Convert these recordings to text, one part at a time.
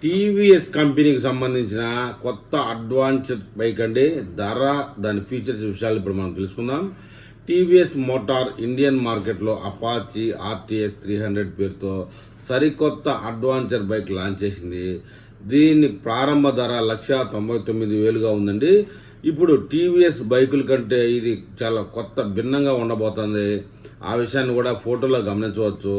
TVS కంపెనీకి సంబంధించిన కొత్త అడ్వాన్స్డ్ బైక్ అండి. ధర, దాని ఫీచర్స్ విషయాలు ఇప్పుడు మనం తెలుసుకుందాం. టీవీఎస్ మోటార్ ఇండియన్ మార్కెట్లో అపాచీ ఆర్టీఎక్స్ 300 పేరుతో సరికొత్త అడ్వాన్చర్ బైక్ లాంచ్ చేసింది. దీని ప్రారంభ ధర 1,99,000గా ఉందండి. ఇప్పుడు టీవీఎస్ బైకుల కంటే ఇది చాలా కొత్త భిన్నంగా ఉండబోతుంది. ఆ విషయాన్ని కూడా ఫోటోలో గమనించవచ్చు.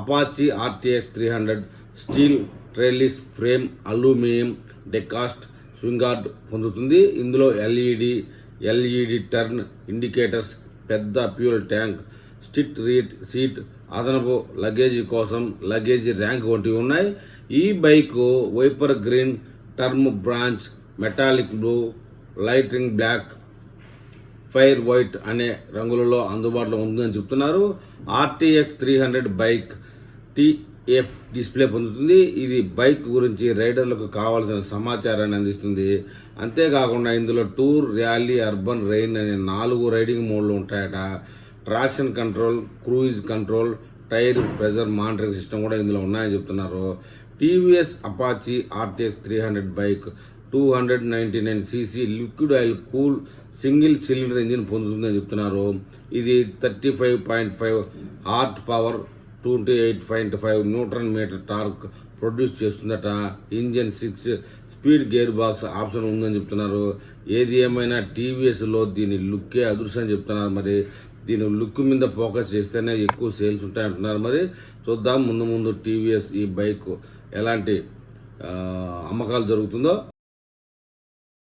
Apache RTX 300 steel trellis frame, aluminium diecast swingarm పొందుతుంది. ఇందులో ఎల్ఈడి టర్న్ ఇండికేటర్స్, పెద్ద ఫ్యూయల్ ట్యాంక్, స్టిట్ సీట్, అదనపు లగేజీ కోసం లగేజీ ర్యాంక్ వంటివి ఉన్నాయి. ఈ bike viper green, tarn bronze, metallic blue, lightning black, fire white అనే రంగులలో అందుబాటులో ఉందని చెప్తున్నారు. ఆర్టీఎక్స్ 300 బైక్ టీఎఫ్ డిస్ప్లే పొందుతుంది. ఇది బైక్ గురించి రైడర్లకు కావాల్సిన సమాచారాన్ని అందిస్తుంది. అంతేకాకుండా ఇందులో టూర్, ర్యాలీ, అర్బన్, రెయిన్ అనే 4 రైడింగ్ మోడ్లు ఉంటాయట. Traction control, cruise control, tyre pressure monitoring system కూడా ఇందులో ఉన్నాయని చెప్తున్నారు. TVS Apache RTX 300 bike 299cc liquid oil cool single cylinder engine పొందుతుందని చెప్తున్నారు. ఇది 35.5 horse power, 28.5 newton meter torque produce చేస్తుందట. Engine 6 speed gear box option ఉందని చెప్తున్నారు. ఏది ఏమైనా టీవీఎస్లో దీని లుక్కే అదృశ్యం చెప్తున్నారు. మరి దీని లుక్ మీద ఫోకస్ చేస్తేనే ఎక్కువ సేల్స్ ఉంటాయంటున్నారు. మరి చూద్దాం ముందు టీవీఎస్ ఈ బైక్ ఎలాంటి అమ్మకాలు జరుగుతుందో.